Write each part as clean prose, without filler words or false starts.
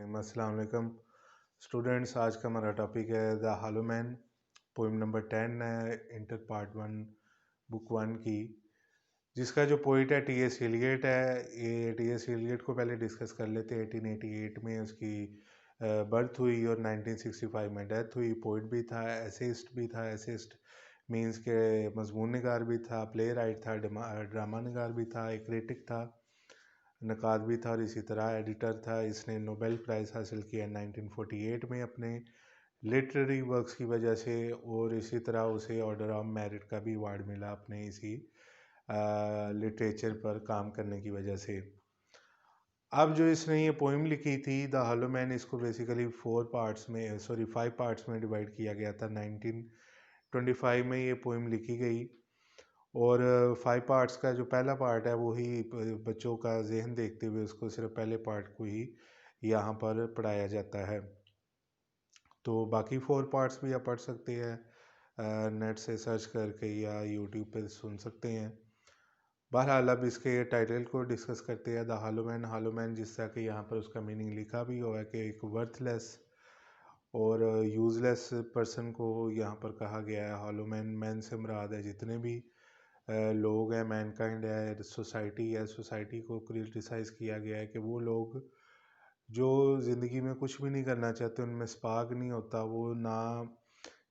अस्सलाम वालेकुम स्टूडेंट्स। आज का हमारा टॉपिक है the hollow man. Poem number 10 है इंटर पार्ट 1 बुक 1 की, जिसका जो पोइट है टी.एस. एलियट है। ये टी.एस. एलियट को पहले डिस्कस कर लेते हैं। 1888 में उसकी बर्थ हुई और 1965 में डेथ हुई। पोइट भी था, एसेइस्ट भी था। एसेइस्ट मींस के मजमून निगार भी था, प्ले राइट था, ड्रामा निगार भी था, एक क्रिटिक था, नकाद भी था और इसी तरह एडिटर था। इसने नोबेल प्राइज़ हासिल किया 1948 में अपने लिटरेरी वर्क्स की वजह से, और इसी तरह उसे ऑर्डर ऑफ मेरिट का भी अवार्ड मिला अपने इसी लिटरेचर पर काम करने की वजह से। अब जो इसने ये पोइम लिखी थी द हॉलो मैन, इसको बेसिकली 5 पार्ट्स में डिवाइड किया गया था। 1925 में ये पोइम लिखी गई और 5 पार्ट्स का जो पहला पार्ट है वो ही बच्चों का जहन देखते हुए उसको सिर्फ पहले पार्ट को ही यहाँ पर पढ़ाया जाता है। तो बाकी 4 पार्ट्स भी आप पढ़ सकते हैं नेट से सर्च करके या यूट्यूब पे सुन सकते हैं। बहरहाल अब इसके टाइटल को डिस्कस करते हैं। The hollow man. Hollow man जिस तरह कि यहाँ पर उसका मीनिंग लिखा भी हुआ है कि एक वर्थलेस और यूज़लेस पर्सन को यहाँ पर कहा गया है हॉलो मैन। मैन से मुराद है जितने भी लोग हैं, मैनकाइंड है, सोसाइटी है। सोसाइटी को क्रिटिसाइज़ किया गया है कि वो लोग जो ज़िंदगी में कुछ भी नहीं करना चाहते, उनमें स्पार्क नहीं होता, वो ना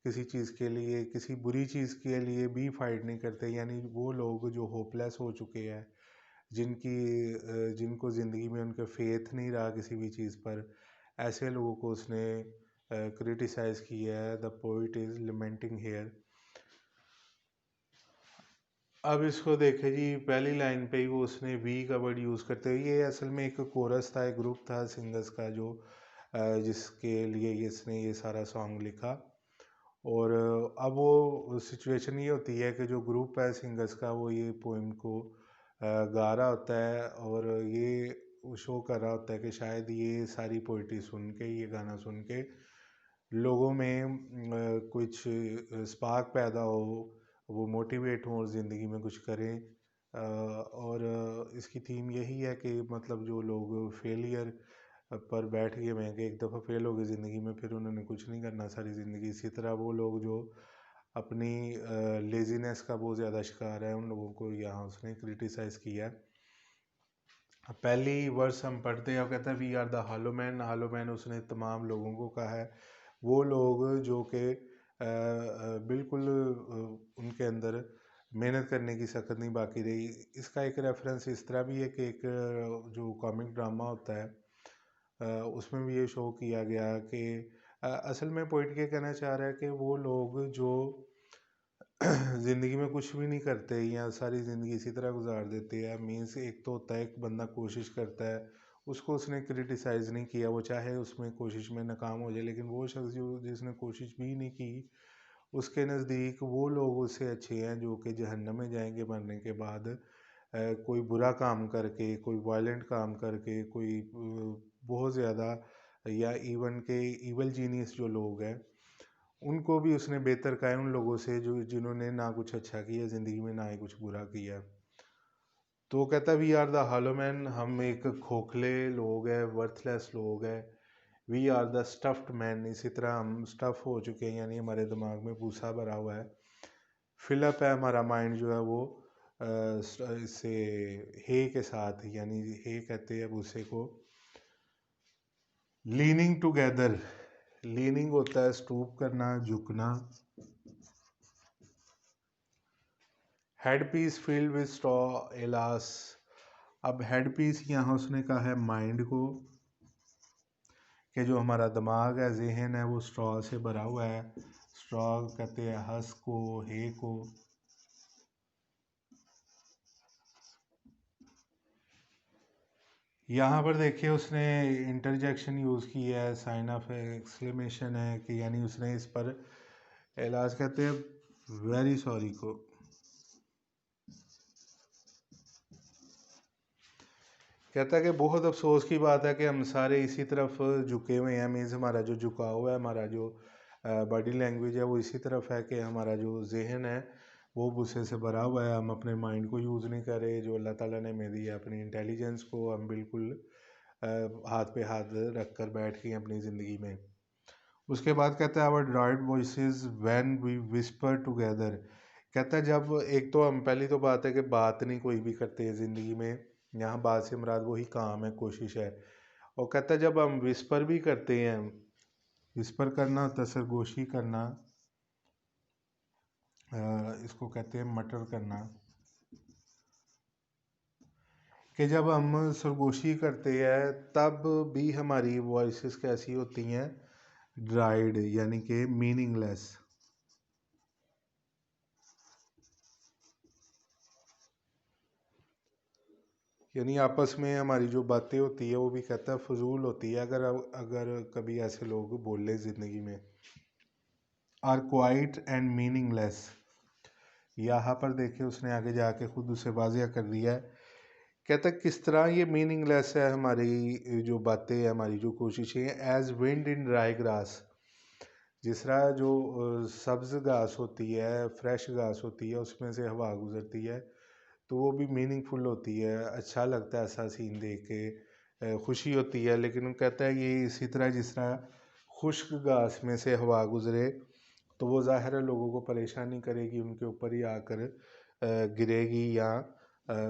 किसी चीज़ के लिए, किसी बुरी चीज़ के लिए भी फाइट नहीं करते। यानी वो लोग जो होपलेस हो चुके हैं, जिनको ज़िंदगी में उनका फेथ नहीं रहा किसी भी चीज़ पर, ऐसे लोगों को उसने क्रिटिसाइज़ किया है। The poet is lamenting here. अब इसको देखे जी, पहली लाइन पे ही वो उसने वी का वर्ड यूज़ करते हुए, ये असल में एक कोरस था, एक ग्रुप था सिंगर्स का जो जिसके लिए इसने ये सारा सॉन्ग लिखा। और अब वो सिचुएशन ये होती है कि जो ग्रुप है सिंगर्स का वो ये पोइम को गा रहा होता है और ये शो कर रहा होता है कि शायद ये सारी पोइट्री सुन के, ये गाना सुन के लोगों में कुछ स्पार्क पैदा हो, वो मोटिवेट हों और ज़िंदगी में कुछ करें। और इसकी थीम यही है कि मतलब जो लोग फेलियर पर बैठ गए हैं कि एक दफ़ा फेल हो गए ज़िंदगी में, फिर उन्होंने कुछ नहीं करना सारी ज़िंदगी। इसी तरह वो लोग जो अपनी लेज़ीनेस का बहुत ज़्यादा शिकार है, उन लोगों को यहाँ उसने क्रिटिसाइज़ किया है। पहली वर्स हम पढ़ते हैं, वो कहता है we are the hollow man. Hollow man उसने तमाम लोगों को कहा है, वो लोग जो कि बिल्कुल उनके अंदर मेहनत करने की सख्त नहीं बाकी रही। इसका एक रेफरेंस इस तरह भी है कि एक जो कॉमिक ड्रामा होता है उसमें भी ये शो किया गया कि असल में पोइट ये कहना चाह रहा है कि वो लोग जो ज़िंदगी में कुछ भी नहीं करते या सारी ज़िंदगी इसी तरह गुजार देते हैं। मीन्स एक तो होता है एक बंदा कोशिश करता है, उसको उसने क्रिटिसाइज़ नहीं किया, वो चाहे उसमें कोशिश में नाकाम हो जाए, लेकिन वो शख्स जो जिसने कोशिश भी नहीं की, उसके नज़दीक वो लोग उससे अच्छे हैं जो कि जहन्नम में जाएंगे मरने के बाद। कोई बुरा काम करके, कोई वायलेंट काम करके, कोई बहुत ज़्यादा, या इवन के इवल जीनियस जो लोग हैं उनको भी उसने बेहतर कहा है उन लोगों से जो जिन्होंने ना कुछ अच्छा किया ज़िंदगी में, ना ही कुछ बुरा किया। तो कहता we are the hollow man, हम एक खोखले लोग हैं, वर्थलेस लोग हैं। We are the stuffed man, इसी तरह हम स्टफ़ हो चुके हैं, यानी हमारे दिमाग में भूसा भरा हुआ है, फिलअप है हमारा माइंड जो है वो इससे हे के साथ, यानी हे कहते हैं भूसे को। लीनिंग टुगेदर, लीनिंग होता है स्टूप करना, झुकना। Headpiece filled with straw alas. अब हेड पीस यहाँ उसने कहा है माइंड को, कि जो हमारा दिमाग है, जहन है, वो स्ट्रॉ से भरा हुआ है। स्ट्रॉ कहते हैं हस को, हे को। यहाँ पर देखिए उसने इंटरजेक्शन यूज़ किया है, साइन ऑफ एक्सक्लेमेशन है कि यानी उसने इस पर एलास कहते हैं वेरी सॉरी को। कहता है कि बहुत अफसोस की बात है कि हम सारे इसी तरफ झुके हुए हैं। मीन्स हमारा जो झुकाव है, हमारा जो बॉडी लैंग्वेज है वो इसी तरफ है कि हमारा जो जहन है वो गुस्से से भरा हुआ है। हम अपने माइंड को यूज़ नहीं कर रहे, जो अल्लाह ताला ने हमें दी है अपनी इंटेलिजेंस को हम बिल्कुल हाथ पे हाथ रख कर बैठ गई अपनी ज़िंदगी में। उसके बाद कहता है our dried voices when we whisper together. कहता है जब एक तो हम पहली तो बात है कि बात नहीं कोई भी करते हैं ज़िंदगी में, यहाँ बात से मुराद वही काम है, कोशिश है। और कहता है जब हम विस्पर भी करते हैं, विस्पर करना होता है सरगोशी करना, इसको कहते हैं मटर करना, कि जब हम सरगोशी करते हैं तब भी हमारी वॉइसेस कैसी होती हैं, ड्राइड, यानी कि मीनिंगलेस। यानी आपस में हमारी जो बातें होती है वो भी कहता है फजूल होती है अगर अगर कभी ऐसे लोग बोले ज़िंदगी में। आर क्वाइट एंड मीनिंगलेस, यहाँ पर देखिए उसने आगे जाके खुद उसे वाजिया कर दिया है। कहता है किस तरह ये मीनिंगलेस है हमारी जो बातें हैं, हमारी जो कोशिशें हैं। As wind in dry grass, जिस तरह जो सब्ज़ घास होती है, फ्रेश घास होती है, उसमें से हवा गुजरती है तो वो भी मीनिंगफुल होती है, अच्छा लगता है ऐसा सीन देख के, खुशी होती है। लेकिन वो कहता है ये इसी तरह जिस तरह खुश्क घास में से हवा गुजरे तो वो ज़ाहिर है लोगों को परेशानी करेगी, उनके ऊपर ही आकर गिरेगी या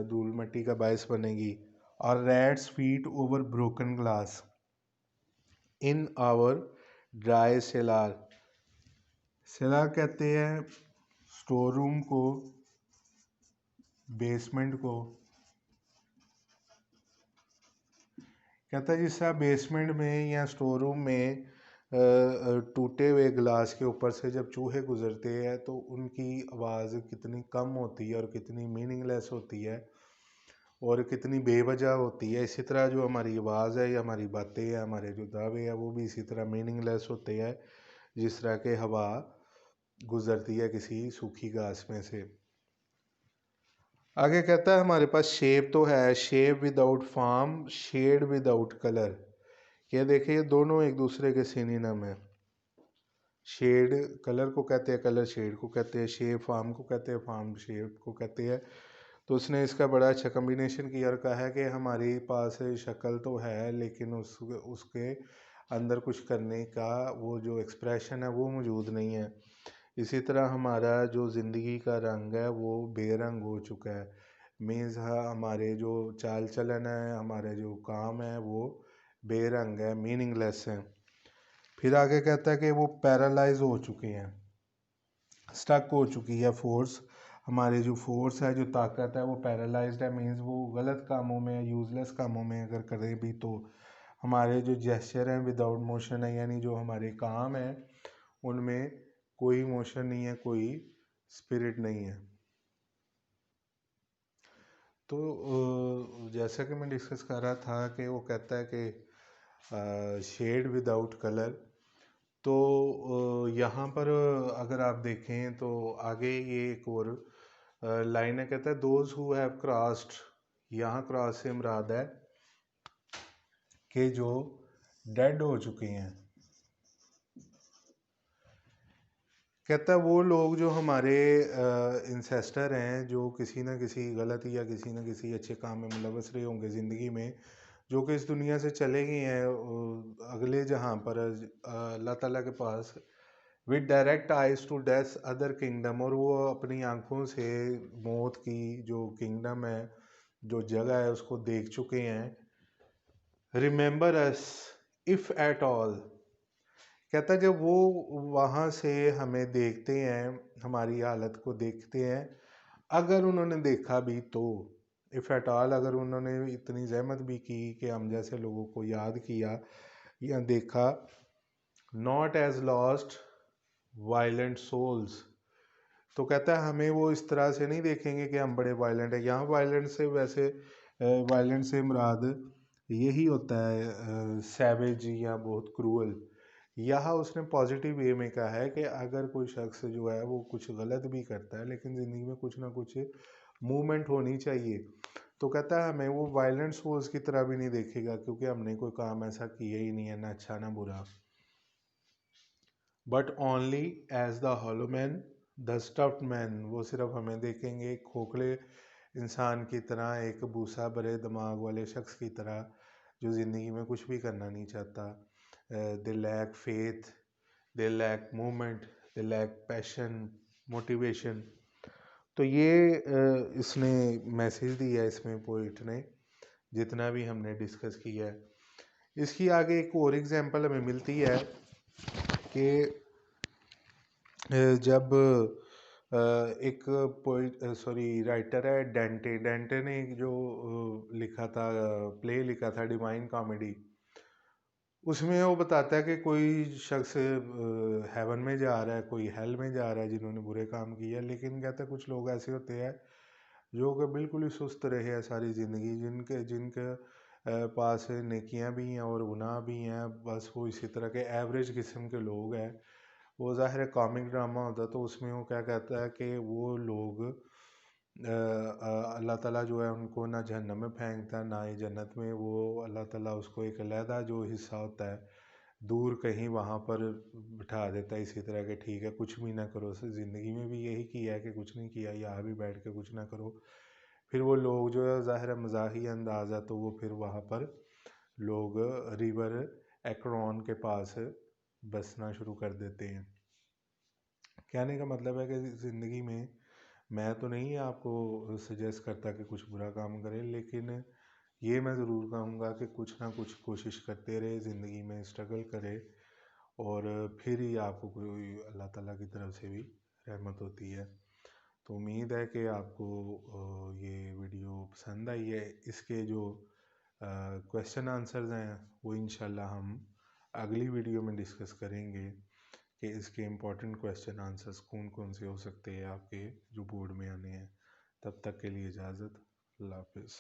धूल मिट्टी का बायस बनेगी। और rats feet over broken glass in our dry cellar. Cellar कहते हैं स्टोर रूम को, बेसमेंट को। कहता है जिस तरह बेसमेंट में या स्टोर रूम में टूटे हुए गिलास के ऊपर से जब चूहे गुजरते हैं तो उनकी आवाज़ कितनी कम होती है और कितनी मीनिंगलेस होती है और कितनी बेवजह होती है। इसी तरह जो हमारी आवाज़ है या हमारी बातें हैं, हमारे जो दावे हैं, वो भी इसी तरह मीनिंगलेस होते हैं जिस तरह के हवा गुजरती है किसी सूखी घास में से। आगे कहता है हमारे पास शेप तो है, shape without form, shade without colour. ये देखिए ये दोनों एक दूसरे के सिनोनिम है। शेड कलर को कहते हैं, कलर शेड को कहते हैं, शेप फॉर्म को कहते हैं, फॉर्म शेप को कहते हैं। तो उसने इसका बड़ा अच्छा कम्बिनेशन किया और कहा है कि हमारे पास शक्ल तो है लेकिन उसके अंदर कुछ करने का वो जो एक्सप्रेशन है वो मौजूद नहीं है। इसी तरह हमारा जो ज़िंदगी का रंग है वो बेरंग हो चुका है। मीन्स हमारे जो चाल चलन है, हमारे जो काम है वो बेरंग है, मीनिंगलेस है। फिर आगे कहता है कि वो पैरालाइज हो चुके हैं, स्टक हो चुकी है फोर्स। हमारी जो फोर्स है, जो ताकत है वो पैरालाइज्ड है। मीन्स वो गलत कामों में, यूजलेस कामों में अगर करें भी तो हमारे जो जेस्चर हैं विदाउट मोशन है, यानी जो हमारे काम हैं उनमें कोई मोशन नहीं है, कोई स्पिरिट नहीं है। तो जैसा कि मैं डिस्कस कर रहा था कि वो कहता है कि शेड विदाउट कलर। तो यहाँ पर अगर आप देखें तो आगे ये एक और लाइन है, कहता है दोज हु हैव क्रॉस्ड। यहाँ क्रॉस से मुराद है कि जो डेड हो चुके हैं। कहता है वो लोग जो हमारे इंसेस्टर हैं, जो किसी न किसी गलती या किसी न किसी अच्छे काम में मुलव्वस रहे होंगे ज़िंदगी में, जो कि इस दुनिया से चले गए हैं अगले जहाँ पर अल्लाह ताला के पास, with direct eyes to death other kingdom. और वो अपनी आंखों से मौत की जो किंगडम है, जो जगह है, उसको देख चुके हैं। Remember us if at all. कहता है जब वो वहाँ से हमें देखते हैं, हमारी हालत को देखते हैं, अगर उन्होंने देखा भी तो, इफ़ एट ऑल, अगर उन्होंने इतनी जहमत भी की कि हम जैसे लोगों को याद किया या देखा, not as lost violent souls. तो कहता है हमें वो इस तरह से नहीं देखेंगे कि हम बड़े वायलेंट हैं। यहाँ वायलेंट से वैसे वायलेंट से मुराद यही होता है सैवेज या बहुत क्रूअल। यहाँ उसने पॉजिटिव वे में कहा है कि अगर कोई शख्स जो है वो कुछ गलत भी करता है लेकिन ज़िंदगी में कुछ ना कुछ मूवमेंट होनी चाहिए। तो कहता है हमें वो वायलेंट सोल्स की तरह भी नहीं देखेगा क्योंकि हमने कोई काम ऐसा किया ही नहीं है, ना अच्छा ना बुरा। But only as the hollow man the stuffed man. वो सिर्फ हमें देखेंगे एक खोखले इंसान की तरह, एक भूसा भरे दिमाग वाले शख्स की तरह जो ज़िंदगी में कुछ भी करना नहीं चाहता। They lack faith, they lack movement, they lack passion, motivation. तो ये इसने मैसेज दिया इसमें पोइट ने, जितना भी हमने डिस्कस किया है। इसकी आगे एक और एग्जांपल हमें मिलती है कि जब एक पोइट राइटर है डेंटे ने एक जो लिखा था, प्ले लिखा था डिवाइन कॉमेडी, उसमें वो बताता है कि कोई शख्स हेवन में जा रहा है, कोई हेल में जा रहा है जिन्होंने बुरे काम किए हैं, लेकिन कहता है कुछ लोग ऐसे होते हैं जो कि बिल्कुल ही सुस्त रहे हैं सारी ज़िंदगी, जिनके जिनके पास नेकियां भी हैं और गुनाह भी हैं, बस वो इसी तरह के एवरेज किस्म के लोग हैं। वो ज़ाहिर है कॉमिक ड्रामा होता है, तो उसमें वो क्या कहता है कि वो लोग अल्लाह ताला जो है उनको ना जहन्नम में फेंकता ना ही जन्नत में, वो अल्लाह ताला उसको एक अलहदा जो हिस्सा होता है दूर कहीं वहाँ पर बिठा देता है, इसी तरह के ठीक है कुछ भी ना करो, ज़िंदगी में भी यही किया है कि कुछ नहीं किया, यहाँ भी बैठ के कुछ ना करो। फिर वो लोग जो है ज़ाहिर है मज़ाही अंदाज़ है, तो वो फिर वहाँ पर लोग रिवर एक्रोन के पास बसना शुरू कर देते हैं। कहने का मतलब है कि ज़िंदगी में मैं तो नहीं आपको सजेस्ट करता कि कुछ बुरा काम करें, लेकिन ये मैं ज़रूर कहूँगा कि कुछ ना कुछ कोशिश करते रहे, ज़िंदगी में स्ट्रगल करें, और फिर ही आपको कोई अल्लाह ताला की तरफ से भी रहमत होती है। तो उम्मीद है कि आपको ये वीडियो पसंद आई है। इसके जो क्वेश्चन आंसर्स हैं वो इंशाल्लाह हम अगली वीडियो में डिस्कस करेंगे कि इसके इम्पोर्टेंट क्वेश्चन आंसर्स कौन कौन से हो सकते हैं आपके जो बोर्ड में आने हैं। तब तक के लिए इजाज़त, अल्लाह हाफिज़।